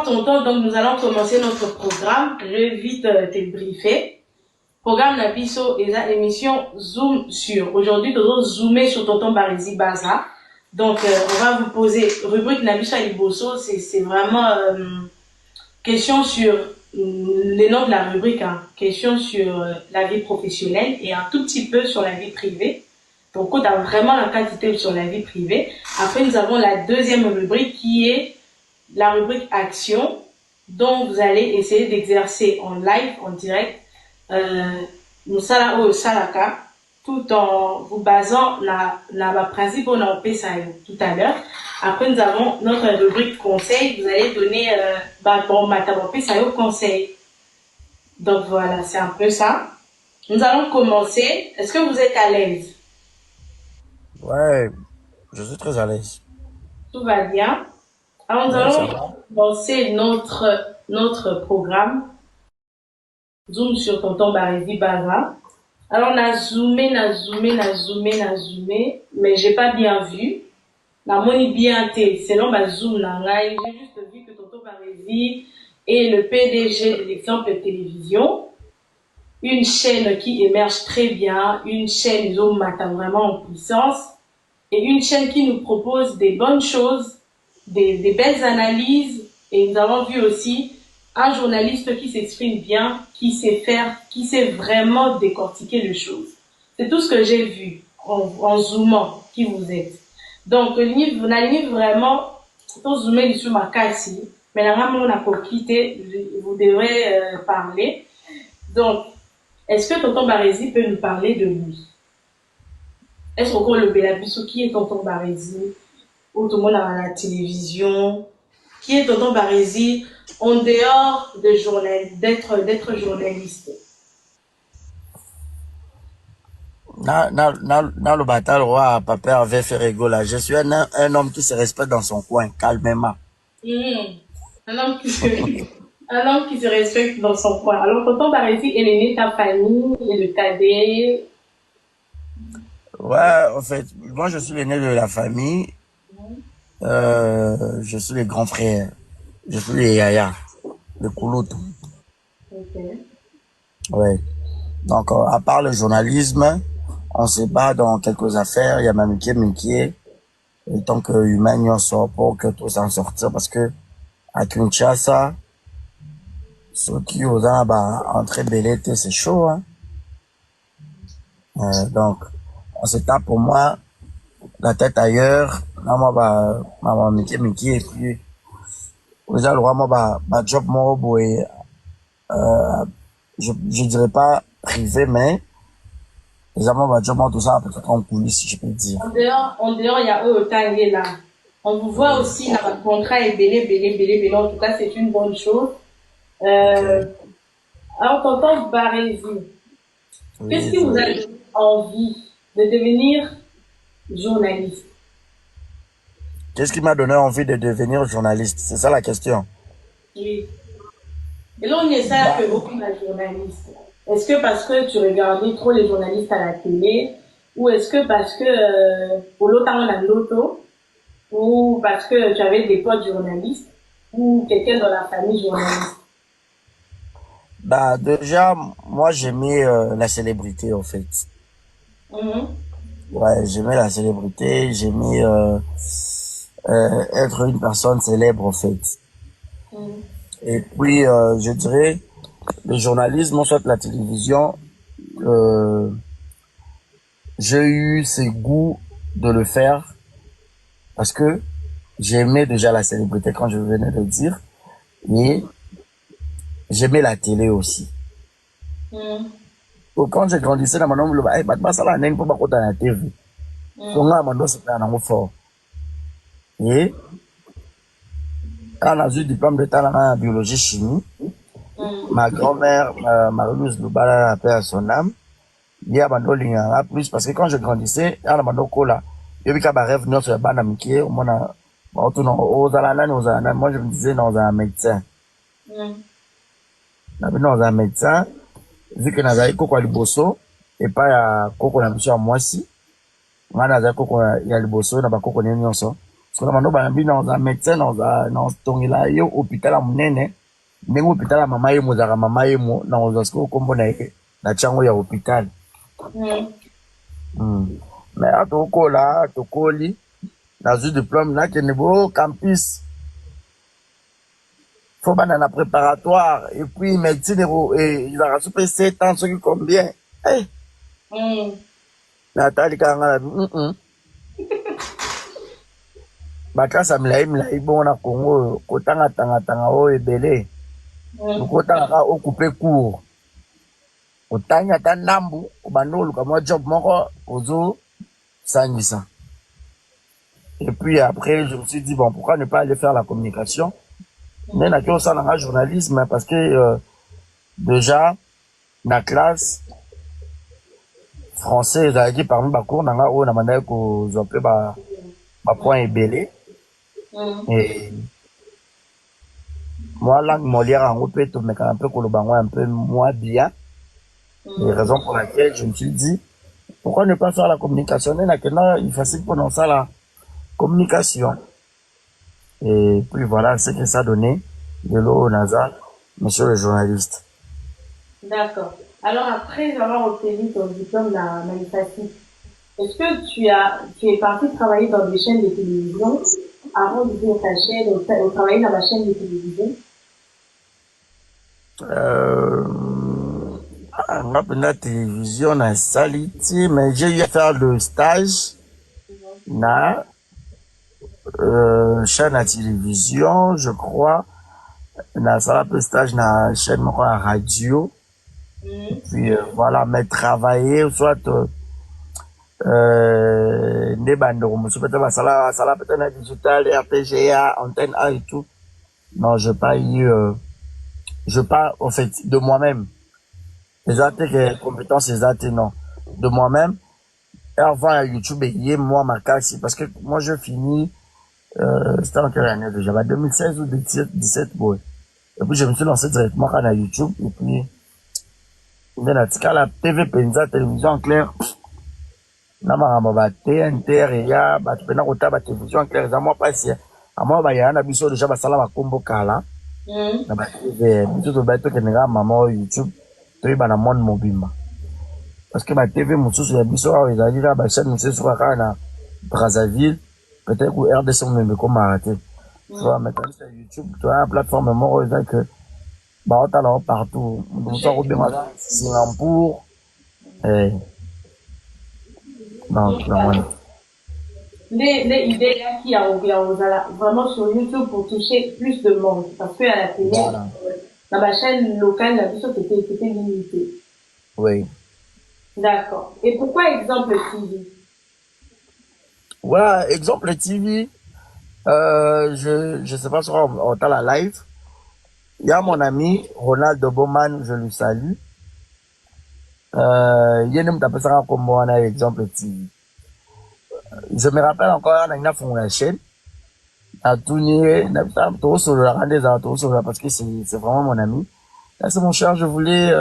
tonton, donc nous allons commencer notre programme. Je vais vite te briefer. Programme Nabiso et la émission Zoom sur. Aujourd'hui, nous allons zoomer sur tonton Barési Baza. Donc, on va vous poser rubrique Nabiso Aliboso. C'est vraiment question sur les noms de la rubrique. Hein. Question sur la vie professionnelle et un tout petit peu sur la vie privée. Donc, on a vraiment la quantité sur la vie privée. Après, nous avons la deuxième rubrique qui est la rubrique action, dont vous allez essayer d'exercer en live, en direct, Musala ou Salaka, tout en vous basant la principe on a fait ça tout à l'heure. Après, nous avons notre rubrique conseil. Vous allez donner conseil. Donc voilà, c'est un peu ça. Nous allons commencer. Est-ce que vous êtes à l'aise? Ouais, je suis très à l'aise. Tout va bien. Alors, nous allons lancer notre programme. Zoom sur tonton Barési Baza. Alors, on a zoomé, mais j'ai pas bien vu. La moni bien té, selon ma zoom j'ai juste vu que tonton Barési est le PDG de l'exemple télévision. Une chaîne qui émerge très bien, une chaîne Zoom Mata vraiment en puissance, et une chaîne qui nous propose des bonnes choses, des belles analyses, et nous avons vu aussi un journaliste qui s'exprime bien, qui sait vraiment décortiquer les choses. C'est tout ce que j'ai vu en zoomant qui vous êtes. Donc, vous n'allez vraiment tout zoomer sur ma case, mais là, on a pour quitter, vous devrez parler. Donc, est-ce que tonton Barési peut nous parler de lui? Est-ce qu'on le Bélabiso qui est tonton Barési? Ou tout le monde à la télévision? Qui est tonton Barési en dehors d'être journaliste? Dans le bataille, le roi Papa avait fait rigoler. Je suis un homme qui se respecte dans son coin, calmement. Un homme qui se respecte dans son coin. Alors, tonton Barési est l'aîné de ta famille et le cadet. Ouais, en fait, moi je suis l'aîné de la famille. Je suis le grand frère. Je suis le Yaya, le Kouloutou. Ok. Ouais. Donc, à part le journalisme, on se bat dans quelques affaires. Il y a ma Mickey. Et tant que humain, on sort pour que tout s'en sortir parce que à Kinshasa, ceux qui osent entrer belleté, c'est chaud, hein. Donc, on se tape pour moi, la tête ailleurs. Là, moi, maman Mickey, et puis, déjà, le roi, moi, job, moi, je dirais pas privé, mais, déjà, moi, job, moi, tout ça, peut-être en coulisses, si je peux dire. En dehors, il y a eux, autant là. On vous voit aussi, là, votre contrat est belé. En tout cas, c'est une bonne chose. Alors, tonton Barési, qu'est-ce qui vous a donné envie de devenir journaliste? Qu'est-ce qui m'a donné envie de devenir journaliste? C'est ça la question. Oui. Et là, on est ça que beaucoup de journalistes. Est-ce que parce que tu regardais trop les journalistes à la télé, ou est-ce que parce que pour l'autre on a l'auto, ou parce que tu avais des potes journalistes, ou quelqu'un dans la famille journaliste? Déjà, moi, j'aimais la célébrité, en fait. Ouais, j'aimais la célébrité, j'aimais être une personne célèbre, en fait. Et puis, je dirais, le journalisme, soit la télévision, j'ai eu ce goût de le faire parce que j'aimais déjà la célébrité, quand je venais de dire, et j'aimais la télé aussi. Donc, quand j'ai grandissé dans mon homme, ça la n'est pas dans la TV. Donc, là, mon c'était un fort. Et, quand on a eu le diplôme d'état en biologie chimie, ma grand-mère, Marie-Louise Loubala, a paix à son âme, il y a un plus, parce que quand je grandissais, il y a un il y a un rêve, nous, sur la bande amitié, moi, je me disais dans un médecin. Dans un médecin, vu que nous avons Koko Liboso, et pas à Koko Nabiso à moi si, moi, nous avons Koko Liboso, nous avons Koko Nyonso. Parce que maintenant, dans un médecin, dans un hôpital à Mounene, ndenge hôpital à mama yemo zaka mama yemo na ozasiko kombo na ye na chango ya hôpital. Mais à tokola tokoli na zu diplôme na ke niveau campus. Faut bana na préparatoire et puis médecine et ils ont super 7 ans ce qui combien. Eh. Natali kanga bakasa mlai bon na Congo kotanga tanga o ebele. Kotanga ka occuper cours. Otanya ta nambu obandolo kama job moko ozo sangisa. Et puis après je me suis dit bon pourquoi ne pas aller faire la communication. Mais na kyo ça dans le journalisme parce que déjà na classe français ils avaient dit parmi ba cours nanga o na mandai ko zope ba point ebele. Et moi langue molière en peu tout mais un peu kolobango un peu moins bien. Et raison pour laquelle je me suis dit pourquoi ne pas faire la communication il facile pour ça la communication. Et puis voilà ce que ça donnait de l'eau au NASA, monsieur le journaliste. D'accord. Alors après avoir obtenu ton diplôme de la manufacture, est-ce que tu es parti travailler dans des chaînes de télévision avant d'ouvrir ta chaîne ou travailler dans la chaîne de télévision? La télévision na saliti, mais j'ai eu à faire le stage na chaîne à télévision, je crois, na sala peu stage na chaîne à radio. Puis voilà, mais travailler soit des bandes peut-être sala peut-être na digital, RTGA, antenne A et tout. Non, je pas eu je pas en fait de moi-même. Les athées compétences, les athées non. De moi-même, et avant YouTube et moi ma casse parce que moi je finis c'était en quelle année déjà 2016 ou 2017 boy. Et puis je me suis lancé directement à YouTube et puis la TV penza télévision en clair na ma TNT ya ba tu pena kota ba télévision en clair za moi passer à moi ba ya na biso déjà ba sala ba kombo kala na ba TV biso ba to kenga mama YouTube to ba na monde mobimba parce que ma TV mususu ya biso ils a dit là ba chaîne mususu sur na Brazzaville peut-être que RDC même comme arrêté tu vois maintenant sur YouTube tu as une plateforme moro que bah on t'a là partout donc ça robin là Singapour et donc les idées là qui a vraiment sur YouTube pour toucher plus de monde parce que à la télé voilà. Dans ma chaîne locale la vision c'était limité. Oui. D'accord. Et pourquoi Exemple TV? Ouais, Exemple TV, je sais pas si on t'a la live. Il y a mon ami Ronald Boman, je le salue. Il y a une personne comme moi, on a Exemple TV. Je me rappelle encore, on a fait la chaîne. À tourner, tout sur la rendez-vous, parce que c'est vraiment mon ami. Là, c'est mon cher, je voulais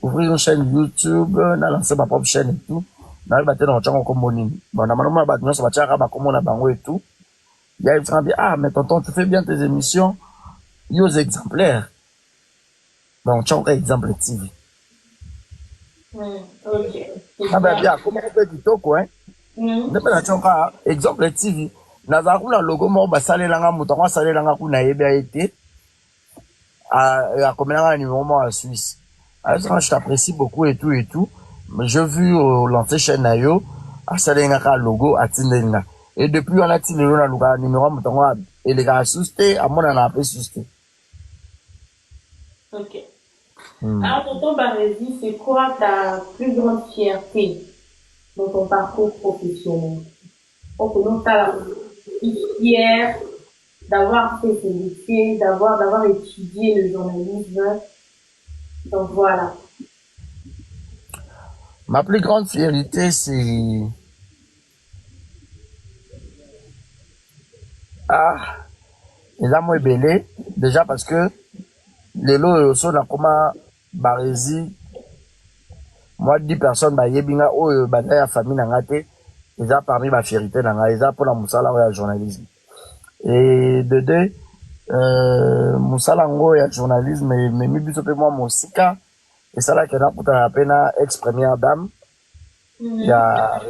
ouvrir une chaîne YouTube, lancer ma propre chaîne et tout. Dans le bâtiment, on a comme bon, normalement, on a comme on a bango et tout. Il y a une femme qui dit, ah, mais tonton, tu fais bien tes émissions. Il y a des exemplaires. Donc, tu as Exemple TV. Ok. Ah, ben, bien, comment on fait du talk, hein? Exemple TV. Naza kuna logo mo basale langa mutongo basale langa kuna yebia été à combien numéro mo en Suisse. Alors je t'apprécie beaucoup et tout. Mais je vu lancer chaîne nayo à salenga ka logo atindenga. Et depuis on a tinu na logo numéro mutongo et les gars susté à mon on a appelé susté. OK. Alors tonton Barézy, c'est quoi ta plus grande fierté dans ton parcours professionnel? On peut la fière d'avoir fait ce métier, d'avoir étudié le journalisme. Donc voilà. Ma plus grande fierté, c'est les amours belés. Déjà parce que les lots sont là comme Barézy. Moi, 10 personnes, yebinga, la famille n'a raté. ils ont parmi ma fierté dans ils ont pour la musala ou journalisme. Et de deux, musala ngo ya journalisme mais mi biso pe moi mosika et ça là qui a pour la peine ex-première dame il y a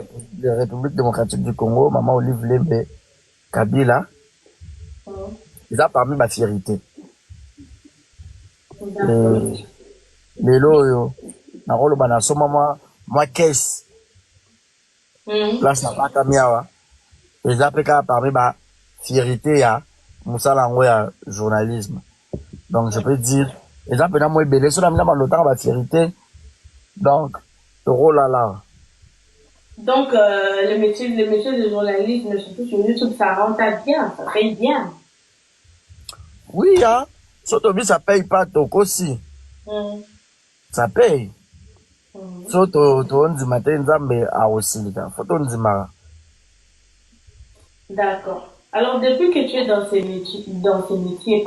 la République démocratique du Congo, maman Olive Lembe Kabila. Ils ont parmi ma fierté. Et les loyaux, na rolo bana soma moi caisse. Là ça va kamiawa. Ils ont parmi ma fierté ya musala ngo ya journalisme. Donc je peux dire ils ont pena moi belé sur la mina longtemps ma fierté. Donc oh là là. Donc le métier de journalisme surtout sur YouTube ça rentable bien, ça paye bien. Oui hein. Surtout ça paye pas toko aussi. Ça paye. Surtout on dit matin nzambe a aussi là. Faut on dit mara. D'accord. Alors, depuis que tu es dans ces métiers, depuis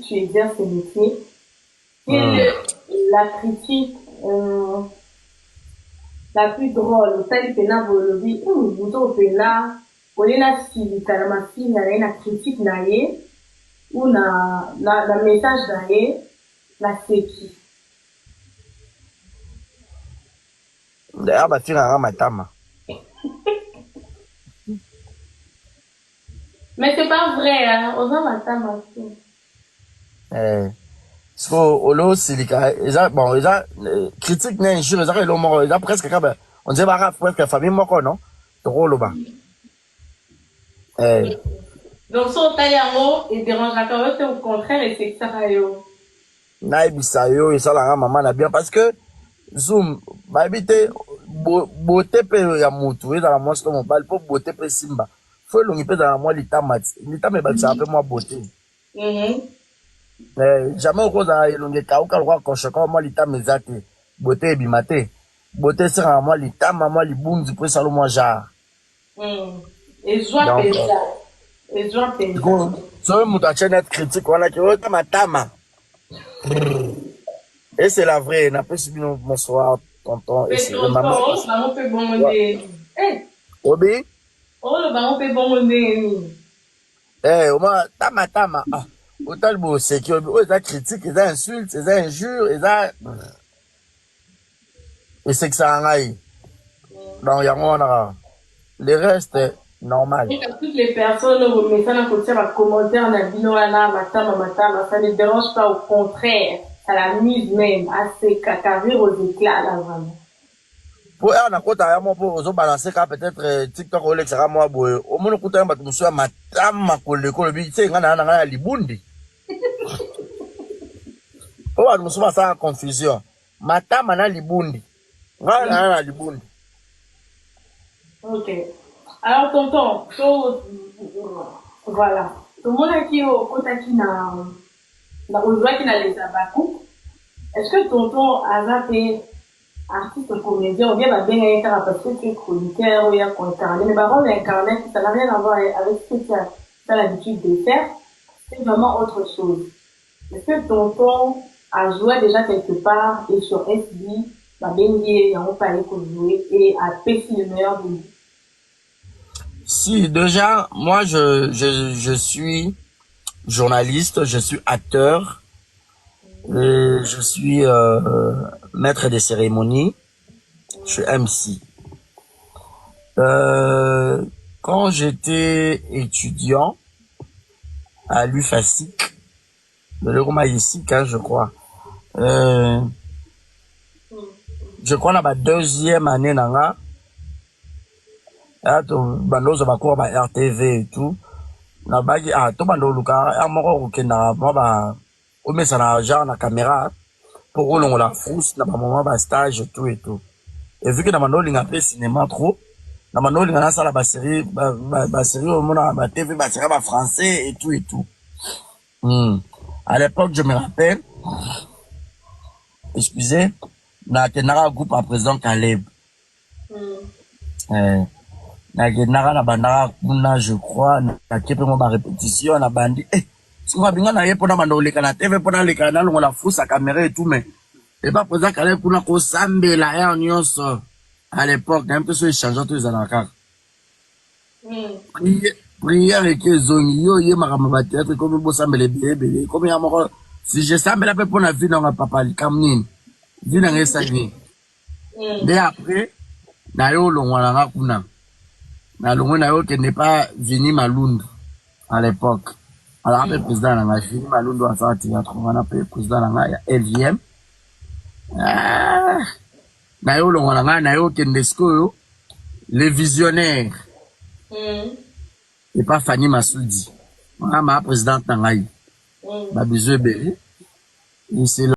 que tu exerces ces métiers, quelle est la critique la plus drôle? Celle qui est là, vous le dites, vous êtes là, vous êtes là, si vous avez ma fille, la critique, ou la message, la sécu. D'ailleurs, ma fille a matama. Mais c'est pas vrai, hein. On a matama aussi. So, olo silika, bon, critique n'est injure, ils ont presque, on dirait, presque famille moko, non? Trop loba. Donc, son taille et dérange la carotte, au contraire, et c'est que ça va yo. Naïbisayo, et ça, la maman n'a bien, parce que, zoom, ma habité, beauté pe ya mutu, et dans la moitié de mon bal, pour beauté pe simba. Faut l'on peut dans la moitié l'itama est ça peu moi beauté. Jamais au cause à l'on est kauka le roi conséquent moi l'itama exact beauté et bimate beauté c'est à moi l'itama moi libundi pour ça le moi jar. Et joie paysa et joie paysa. So muta chaîne critique on a qui oh tama et c'est la vraie n'a pas subi bonsoir tonton et c'est maman. On peut bon monter. Obi. Oh, le baron peut bon monter. Au moins, tama, autant le beau, c'est qu'il y a critique, il y a insulte, il y a injure, il y a. Et c'est que ça en aille. Donc, il y a le reste est normal. Toutes les personnes, vous mettez un côté à commentaire, na matama, ça ne dérange pas, au contraire. Ça l'amuse même, assez cacaver aux éclats, là, vraiment. Pour un accord à moi pour balancer peut-être TikTok ou l'extra moi boy au moins écouter un bateau monsieur matama koleko le bi c'est ngana libundi oh on me ça en confusion matama na libundi ngana libundi. Ok, alors tonton voilà tout le monde qui au côté qui na aujourd'hui qui na les abakou est-ce que tonton a zappé artiste comédien ou bien va bien incarner parce que tu es chroniqueur ou bien incarné mais par contre l'incarner ça n'a rien à voir avec ce que tu as l'habitude de faire, c'est vraiment autre chose. Est-ce que tonton a joué déjà quelque part et sur SB va bien y a pas pour jouer et a pété le meilleur de lui? Si déjà moi je suis journaliste, je suis acteur. Et je suis maître des cérémonies, je suis MC. Quand j'étais étudiant à l'UFASIC, le Roma ici, je crois. Je crois dans ma deuxième année nanga, bando ba cours ba RTV et tout. Na bagi to bando luka amoko kenda ba ou mais ça n'a genre la caméra pour rouler on la frousse na ba moment ba stage tout et tout et vu que na mano linga pe cinéma trop na mano linga na sala ba série ba série au mona ba TV ba série ba français et tout à l'époque je me rappelle excusez na tenara groupe à présent Caleb na genara na bandara kuna je crois na kepe mo ba répétition na bandi si on va bien na yepo na mandole kana TV pona le canal on la fousse à caméra et tout mais et pas présent Caleb kuna ko sambela ya nyonso à l'époque même que ce changeant tous les anaka Prière et que zongi yo ye makamaba théâtre comme bosambele bébé comme ya moko si je sambela pe pour la vie dans papa kamnini vie na ngesa ni mais après na yo longwana nga kuna na longo na yo que n'est pas Vini Malundu à l'époque alors après président na nga Vini Malundu a sorti ya trovana pe président na nga ya LVM na yo longwana nga na yo que ndesco yo les visionnaires et pas Fanny Massoudi. Ma présidente Nangaï. Babizou Bélé.